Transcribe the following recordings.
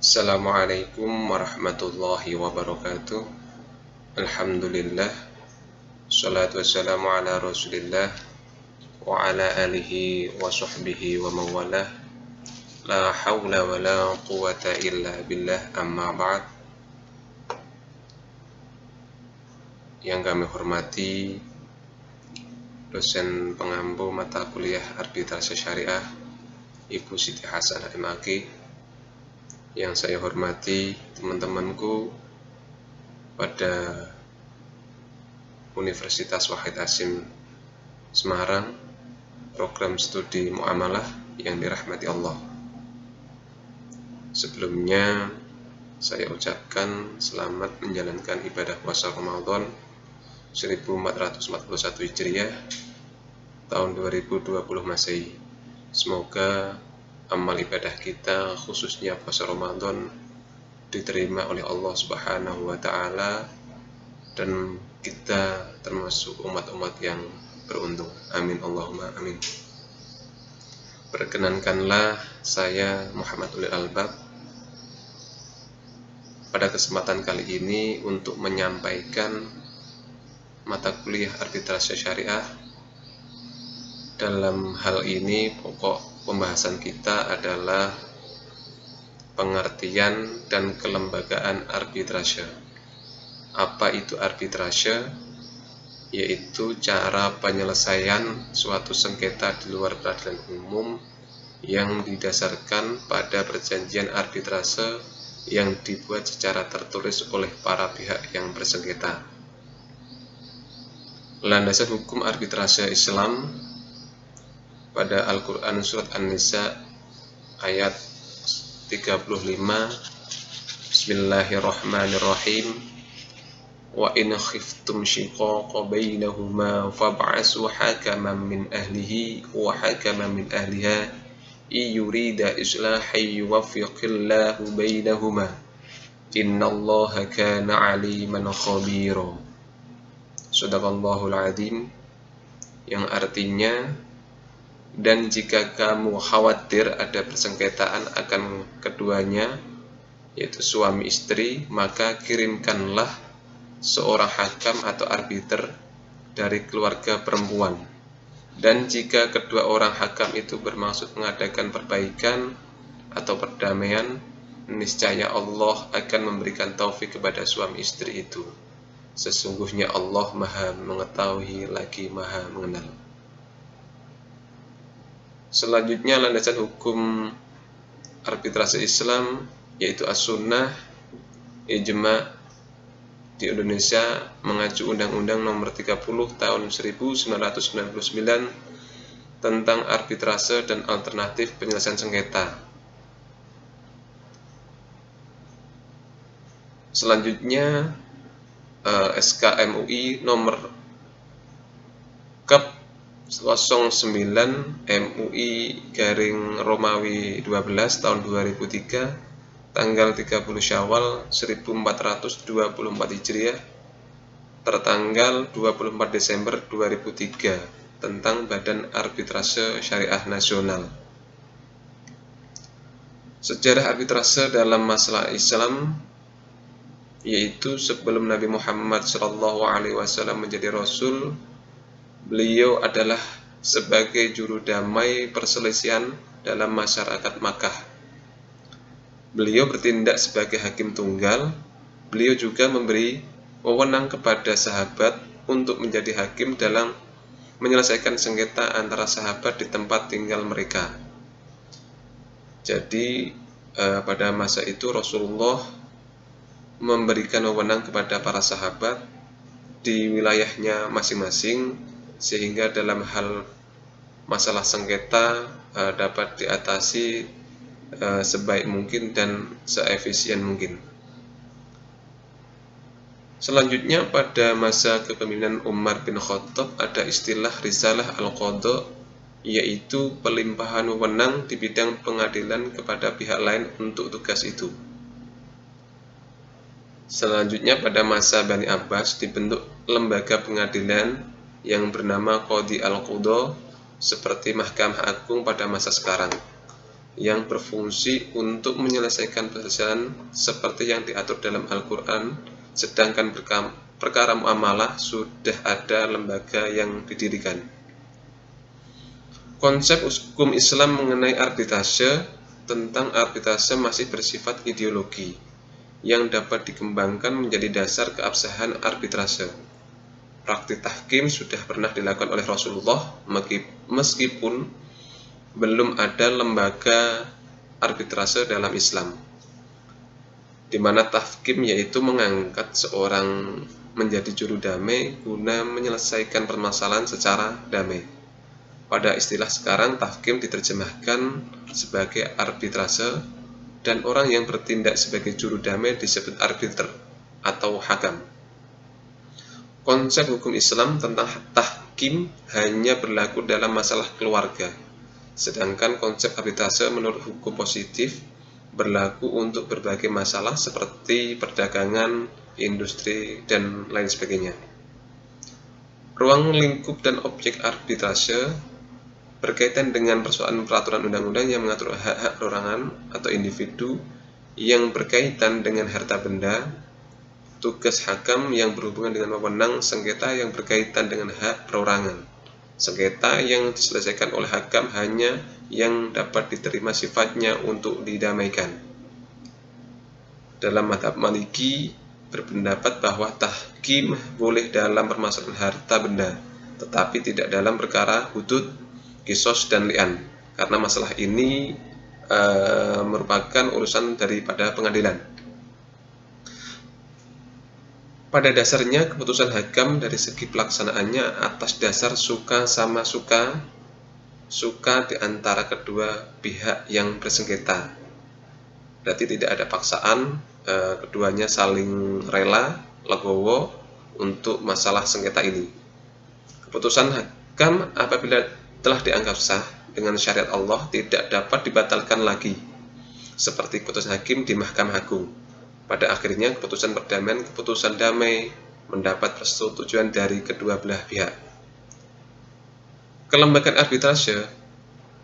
Assalamualaikum warahmatullahi wabarakatuh. Alhamdulillah. Salatu wassalamu ala rasulillah wa ala alihi wa sahbihi wa mawalah. La hawla wa la quwata illa billah, amma ba'd. Yang kami hormati dosen pengampu mata kuliah Arbitrase Syariah Ibu Siti Hasanah MAG. Yang saya hormati teman-temanku pada Universitas Wahid Hasyim Semarang, program studi Muamalah yang dirahmati Allah. Sebelumnya saya ucapkan selamat menjalankan ibadah puasa Ramadan 1441 Hijriah tahun 2020 Masehi. Semoga amal ibadah kita, khususnya puasa Ramadan, diterima oleh Allah Subhanahu wa Ta'ala, dan kita termasuk umat-umat yang beruntung. Amin Allahumma amin. Perkenankanlah saya Muhammad Ulil Albab pada kesempatan kali ini untuk menyampaikan mata kuliah Arbitrase Syariah. Dalam hal ini pokok pembahasan kita adalah pengertian dan kelembagaan arbitrase. Apa itu arbitrase? Yaitu cara penyelesaian suatu sengketa di luar peradilan umum yang didasarkan pada perjanjian arbitrase yang dibuat secara tertulis oleh para pihak yang bersengketa. Landasan hukum arbitrase Islam pada Al-Quran Surat An-Nisa ayat 35, Bismillahirrahmanirrahim. Wa in khiftum shiqaqa bainahuma fab'asu hakaman min ahlihi wa hakaman min ahliha yurida islahan yuwaffiqillahu bainahuma innallaha kana 'aliman khabira. Shadaqallahul 'adzim, yang artinya, dan jika kamu khawatir ada persengketaan akan keduanya, yaitu suami istri, maka kirimkanlah seorang hakam atau arbiter dari keluarga perempuan. Dan jika kedua orang hakam itu bermaksud mengadakan perbaikan atau perdamaian, niscaya Allah akan memberikan taufik kepada suami istri itu. Sesungguhnya Allah Maha Mengetahui lagi Maha Mengenal. Selanjutnya, landasan hukum arbitrase Islam yaitu as-sunnah, ijma' di Indonesia mengacu Undang-Undang Nomor 30 Tahun 1999 tentang arbitrase dan alternatif penyelesaian sengketa. Selanjutnya, SK MUI Nomor Kep 09 MUI garing Romawi 12 tahun 2003 tanggal 30 Syawal 1424 Hijriah tertanggal 24 Desember 2003 tentang Badan Arbitrase Syariah Nasional. Sejarah arbitrase dalam masalah Islam, yaitu sebelum Nabi Muhammad SAW menjadi Rasul, beliau adalah sebagai juru damai perselisihan dalam masyarakat Makkah. Beliau bertindak sebagai hakim tunggal. Beliau juga memberi wewenang kepada sahabat untuk menjadi hakim dalam menyelesaikan sengketa antara sahabat di tempat tinggal mereka. Jadi pada masa itu Rasulullah memberikan wewenang kepada para sahabat di wilayahnya masing-masing, sehingga dalam hal masalah sengketa dapat diatasi sebaik mungkin dan seefisien mungkin. Selanjutnya, pada masa kepemimpinan Umar bin Khattab ada istilah risalah al-qadha, yaitu pelimpahan wewenang di bidang pengadilan kepada pihak lain untuk tugas itu. Selanjutnya, pada masa Bani Abbas dibentuk lembaga pengadilan yang bernama Qadhi al-Qudha seperti Mahkamah Agung pada masa sekarang. yang berfungsi untuk menyelesaikan perselisihan seperti yang diatur dalam Al-Quran, sedangkan perkara muamalah sudah ada lembaga yang didirikan. Konsep hukum Islam mengenai arbitrase. Tentang arbitrase masih bersifat ideologi yang dapat dikembangkan menjadi dasar keabsahan arbitrase. Praktik tahkim sudah pernah dilakukan oleh Rasulullah meskipun belum ada lembaga arbitrase dalam Islam, di mana tahkim yaitu mengangkat seorang menjadi juru damai guna menyelesaikan permasalahan secara damai. Pada istilah sekarang, tahkim diterjemahkan sebagai arbitrase, dan orang yang bertindak sebagai juru damai disebut arbiter atau hakam. Konsep hukum Islam tentang tahkim hanya berlaku dalam masalah keluarga, sedangkan konsep arbitrase menurut hukum positif berlaku untuk berbagai masalah seperti perdagangan, industri, dan lain sebagainya. Ruang lingkup dan objek arbitrase berkaitan dengan persoalan peraturan undang-undang yang mengatur hak-hak perorangan atau individu yang berkaitan dengan harta benda, tugas hakam yang berhubungan dengan wewenang, sengketa yang berkaitan dengan hak perorangan. Sengketa yang diselesaikan oleh hakam hanya yang dapat diterima sifatnya untuk didamaikan. Dalam mazhab Maliki berpendapat bahwa tahkim boleh dalam permasalahan harta benda, tetapi tidak dalam perkara hudud, kisos, dan li'an, karena masalah ini merupakan urusan daripada pengadilan. Pada dasarnya, keputusan hakam dari segi pelaksanaannya atas dasar suka sama suka di antara kedua pihak yang bersengketa. Berarti tidak ada paksaan, keduanya saling rela, legowo untuk masalah sengketa ini. Keputusan hakam apabila telah dianggap sah dengan syariat Allah tidak dapat dibatalkan lagi, seperti keputusan hakim di Mahkamah Agung. Pada akhirnya keputusan perdamaian, keputusan damai mendapat persetujuan dari kedua belah pihak. Kelembagaan arbitrase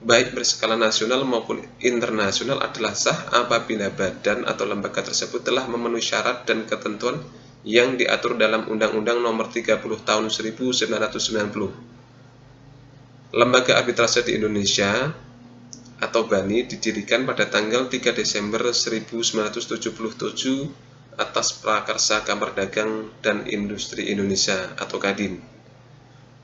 baik berskala nasional maupun internasional adalah sah apabila badan atau lembaga tersebut telah memenuhi syarat dan ketentuan yang diatur dalam Undang-Undang Nomor 30 Tahun 1990. Lembaga arbitrase di Indonesia atau BANI didirikan pada tanggal 3 Desember 1977 atas prakarsa Kamar Dagang dan Industri Indonesia atau Kadin.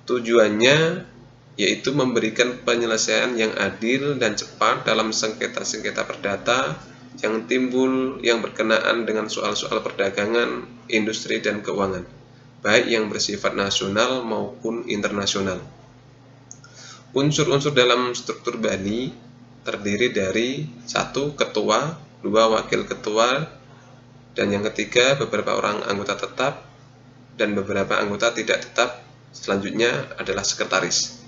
Tujuannya yaitu memberikan penyelesaian yang adil dan cepat dalam sengketa-sengketa perdata yang timbul yang berkenaan dengan soal-soal perdagangan, industri, dan keuangan, baik yang bersifat nasional maupun internasional. Unsur-unsur dalam struktur BANI terdiri dari 1. Ketua, 2. Wakil ketua, dan yang ketiga beberapa orang anggota tetap dan beberapa anggota tidak tetap. Selanjutnya adalah sekretaris.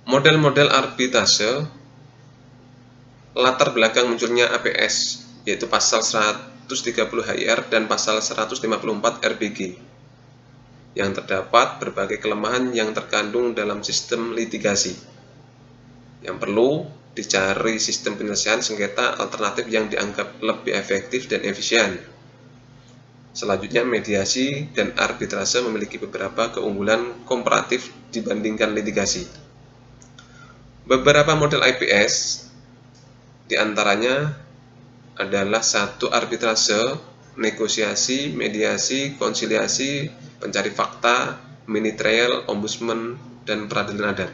Model-model arbitrase. Latar belakang munculnya APS, yaitu pasal 130 HIR dan pasal 154 RBG. Yang terdapat berbagai kelemahan yang terkandung dalam sistem litigasi. Yang perlu dicari sistem penyelesaian sengketa alternatif yang dianggap lebih efektif dan efisien. Selanjutnya, mediasi dan arbitrase memiliki beberapa keunggulan komparatif dibandingkan litigasi. Beberapa model IPS diantaranya adalah 1. Arbitrase, negosiasi, mediasi, konsiliasi, pencari fakta, mini trial, ombudsman, dan peradilan adat.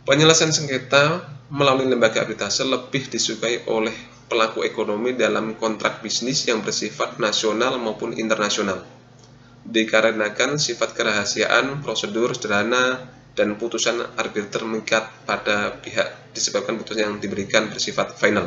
Penyelesaian sengketa melalui lembaga arbitrase lebih disukai oleh pelaku ekonomi dalam kontrak bisnis yang bersifat nasional maupun internasional, dikarenakan sifat kerahasiaan, prosedur sederhana, dan putusan arbiter mengikat pada pihak disebabkan putusan yang diberikan bersifat final.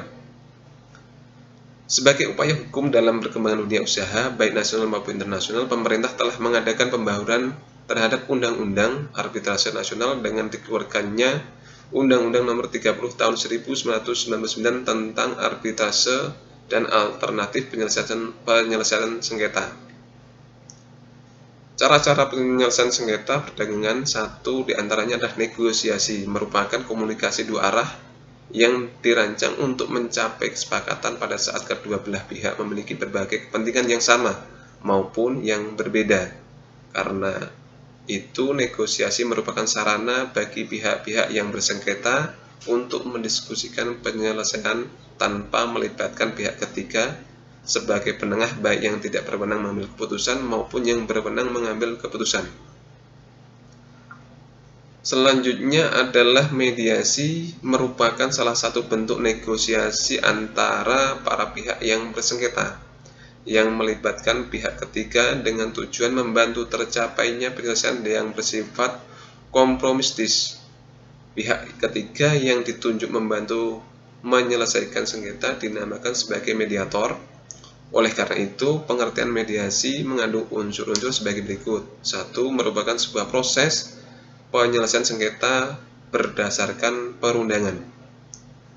Sebagai upaya hukum dalam perkembangan dunia usaha, baik nasional maupun internasional, pemerintah telah mengadakan pembaharuan terhadap Undang-Undang Arbitrase Nasional dengan dikeluarkannya Undang-Undang Nomor 30 Tahun 1999 tentang arbitrase dan alternatif penyelesaian sengketa. Cara-cara penyelesaian sengketa perdagangan, satu diantaranya adalah negosiasi, merupakan komunikasi dua arah yang dirancang untuk mencapai kesepakatan pada saat kedua belah pihak memiliki berbagai kepentingan yang sama maupun yang berbeda. Karena itu, negosiasi merupakan sarana bagi pihak-pihak yang bersengketa untuk mendiskusikan penyelesaian tanpa melibatkan pihak ketiga sebagai penengah, baik yang tidak berwenang mengambil keputusan maupun yang berwenang mengambil keputusan. Selanjutnya adalah mediasi, merupakan salah satu bentuk negosiasi antara para pihak yang bersengketa, yang melibatkan pihak ketiga dengan tujuan membantu tercapainya penyelesaian yang bersifat kompromistis. Pihak ketiga yang ditunjuk membantu menyelesaikan sengketa dinamakan sebagai mediator. Oleh karena itu, pengertian mediasi mengandung unsur-unsur sebagai berikut. 1. Merupakan sebuah proses penyelesaian sengketa berdasarkan perundangan.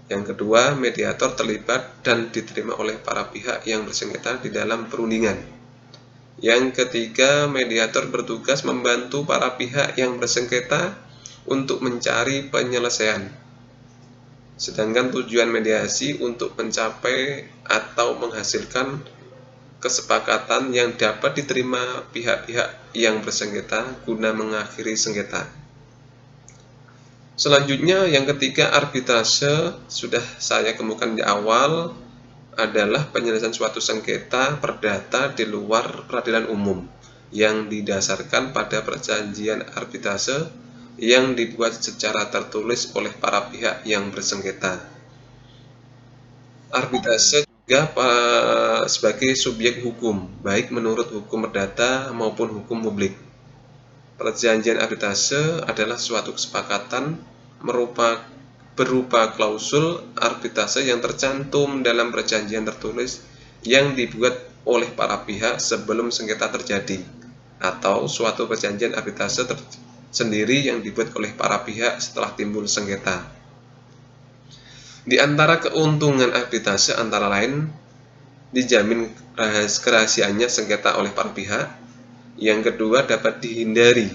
Yang kedua, mediator terlibat dan diterima oleh para pihak yang bersengketa di dalam perundingan. Yang ketiga, mediator bertugas membantu para pihak yang bersengketa untuk mencari penyelesaian. Sedangkan tujuan mediasi untuk mencapai atau menghasilkan kesepakatan yang dapat diterima pihak-pihak yang bersengketa guna mengakhiri sengketa. Selanjutnya, yang ketiga, arbitrase, sudah saya kemukakan di awal, adalah penyelesaian suatu sengketa perdata di luar peradilan umum yang didasarkan pada perjanjian arbitrase yang dibuat secara tertulis oleh para pihak yang bersengketa. Arbitrase juga sebagai subjek hukum, baik menurut hukum perdata maupun hukum publik. Perjanjian arbitrase adalah suatu kesepakatan berupa klausul arbitrase yang tercantum dalam perjanjian tertulis yang dibuat oleh para pihak sebelum sengketa terjadi, atau suatu perjanjian arbitrase sendiri yang dibuat oleh para pihak setelah timbul sengketa. Di antara keuntungan arbitrase antara lain dijamin kerahasiaannya sengketa oleh para pihak. Yang kedua, dapat dihindari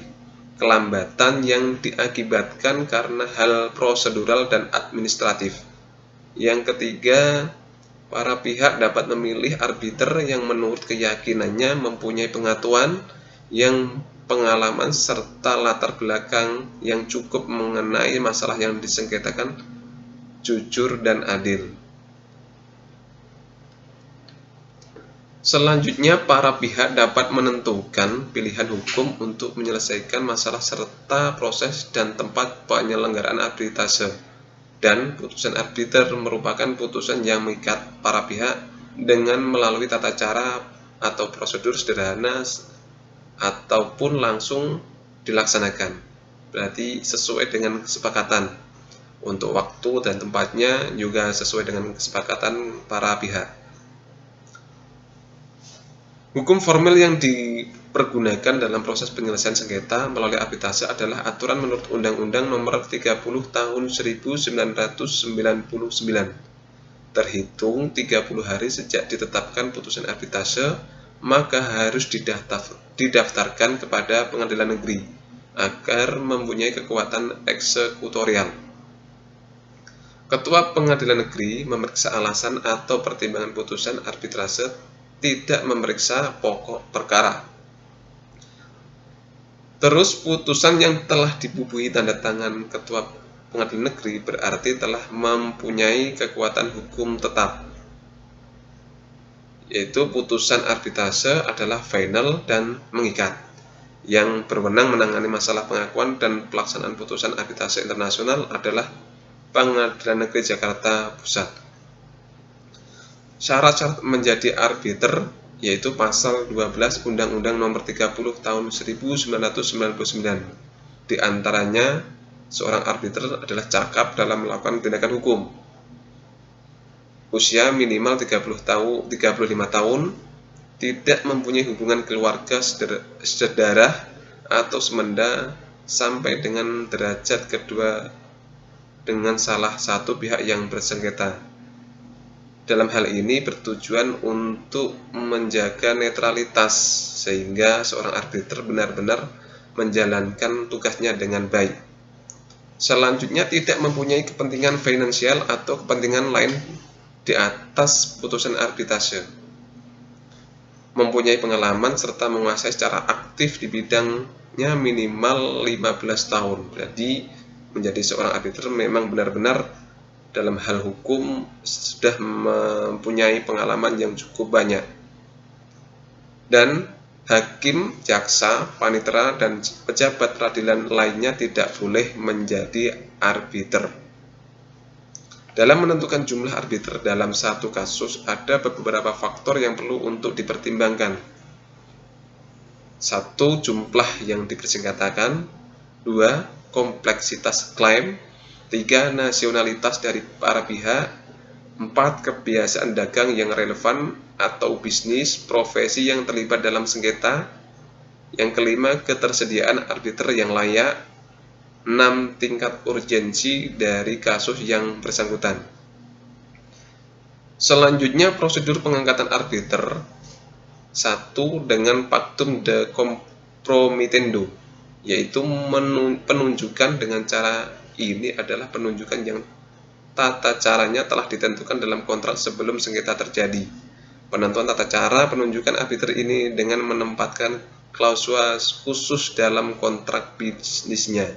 kelambatan yang diakibatkan karena hal prosedural dan administratif. Yang ketiga, para pihak dapat memilih arbiter yang menurut keyakinannya mempunyai pengetahuan, yang pengalaman, serta latar belakang yang cukup mengenai masalah yang disengketakan, jujur dan adil. Selanjutnya, para pihak dapat menentukan pilihan hukum untuk menyelesaikan masalah serta proses dan tempat penyelenggaraan arbitrase. Dan putusan arbiter merupakan putusan yang mengikat para pihak dengan melalui tata cara atau prosedur sederhana ataupun langsung dilaksanakan. Berarti sesuai dengan kesepakatan. Untuk waktu dan tempatnya juga sesuai dengan kesepakatan para pihak. Hukum formil yang dipergunakan dalam proses penyelesaian sengketa melalui arbitrase adalah aturan menurut Undang-Undang Nomor 30 Tahun 1999. Terhitung 30 hari sejak ditetapkan putusan arbitrase, maka harus didaftarkan kepada pengadilan negeri agar mempunyai kekuatan eksekutorial. Ketua pengadilan negeri memeriksa alasan atau pertimbangan putusan arbitrase, tidak memeriksa pokok perkara. Terus, putusan yang telah dibubuhi tanda tangan ketua pengadilan negeri berarti telah mempunyai kekuatan hukum tetap, yaitu putusan arbitrase adalah final dan mengikat. Yang berwenang menangani masalah pengakuan dan pelaksanaan putusan arbitrase internasional adalah Pengadilan Negeri Jakarta Pusat. Syarat-syarat menjadi arbiter yaitu pasal 12 Undang-Undang Nomor 30 Tahun 1999. Di antaranya, seorang arbiter adalah cakap dalam melakukan tindakan hukum. Usia minimal 35 tahun, tidak mempunyai hubungan keluarga sedarah atau semenda sampai dengan derajat kedua dengan salah satu pihak yang bersengketa. dalam hal ini bertujuan untuk menjaga netralitas sehingga seorang arbiter benar-benar menjalankan tugasnya dengan baik. Selanjutnya, tidak mempunyai kepentingan finansial atau kepentingan lain di atas putusan arbitrase. Mempunyai pengalaman serta menguasai secara aktif di bidangnya minimal 15 tahun. Jadi menjadi seorang arbiter memang benar-benar dalam hal hukum sudah mempunyai pengalaman yang cukup banyak. Dan hakim, jaksa, panitera, dan pejabat peradilan lainnya tidak boleh menjadi arbiter. Dalam menentukan jumlah arbiter dalam satu kasus, ada beberapa faktor yang perlu untuk dipertimbangkan. 1. Jumlah yang dipersingkatakan. 2. Kompleksitas klaim. 3. Nasionalitas dari para pihak. 4. Kebiasaan dagang yang relevan atau bisnis, profesi yang terlibat dalam sengketa. Yang kelima, ketersediaan arbiter yang layak. 6. Tingkat urgensi dari kasus yang bersangkutan. Selanjutnya, prosedur pengangkatan arbiter. 1. Dengan pactum de compromitendo, yaitu penunjukan dengan cara ini adalah penunjukan yang tata caranya telah ditentukan dalam kontrak sebelum sengketa terjadi. Penentuan tata cara penunjukan arbiter ini dengan menempatkan klausul khusus dalam kontrak bisnisnya.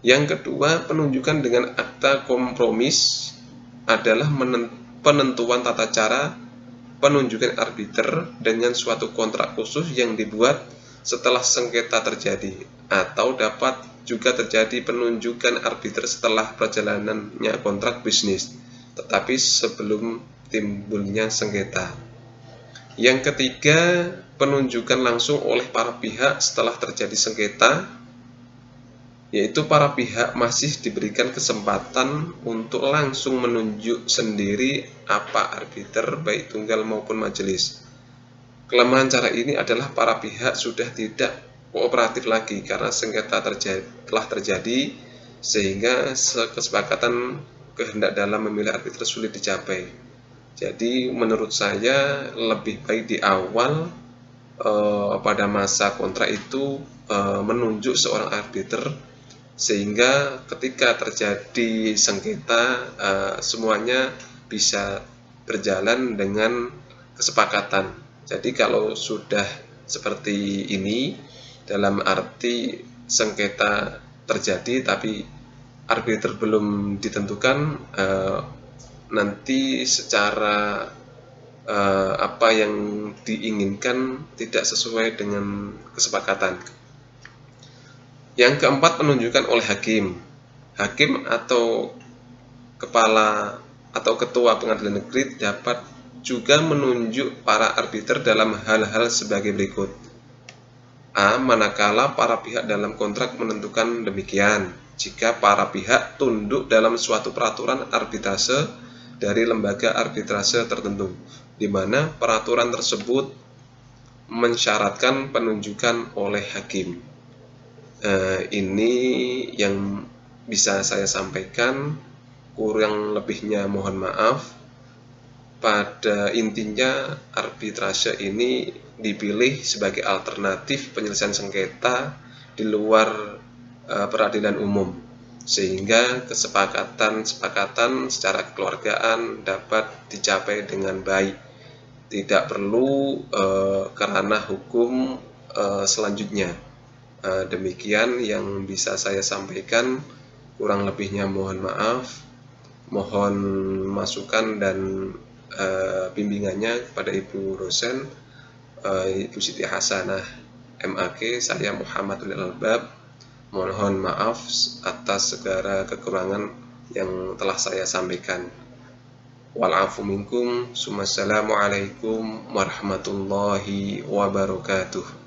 Yang kedua, penunjukan dengan akta kompromis adalah penentuan tata cara penunjukan arbiter dengan suatu kontrak khusus yang dibuat setelah sengketa terjadi, atau dapat juga terjadi penunjukan arbiter setelah perjalanannya kontrak bisnis, tetapi sebelum timbulnya sengketa. Yang ketiga, penunjukan langsung oleh para pihak setelah terjadi sengketa, yaitu para pihak masih diberikan kesempatan untuk langsung menunjuk sendiri apa arbiter, baik tunggal maupun majelis. Kelemahan cara ini adalah para pihak sudah tidak kooperatif lagi karena sengketa telah terjadi, sehingga kesepakatan kehendak dalam memilih arbiter sulit dicapai. Jadi menurut saya lebih baik di awal pada masa kontrak itu menunjuk seorang arbiter, sehingga ketika terjadi sengketa semuanya bisa berjalan dengan kesepakatan. Jadi kalau sudah seperti ini, dalam arti sengketa terjadi tapi arbiter belum ditentukan, nanti secara apa yang diinginkan tidak sesuai dengan kesepakatan. Yang keempat, penunjukan oleh hakim. Hakim atau kepala atau ketua pengadilan negeri dapat juga menunjuk para arbiter dalam hal-hal sebagai berikut. A. Manakala para pihak dalam kontrak menentukan demikian, jika para pihak tunduk dalam suatu peraturan arbitrase dari lembaga arbitrase tertentu, di mana peraturan tersebut mensyaratkan penunjukan oleh hakim. Ini yang bisa saya sampaikan, kurang lebihnya mohon maaf. Pada intinya, arbitrase ini dipilih sebagai alternatif penyelesaian sengketa di luar peradilan umum, sehingga kesepakatan secara kekeluargaan dapat dicapai dengan baik. Tidak perlu kerana hukum selanjutnya. Demikian yang bisa saya sampaikan, kurang lebihnya mohon maaf. Mohon masukan dan bimbingannya kepada Ibu dosen, Ibu Siti Hasanah MAG. Saya Muhammadul Albab. Mohon maaf atas segala kekurangan yang telah saya sampaikan. Wal-afu minkum. Assalamualaikum warahmatullahi wabarakatuh.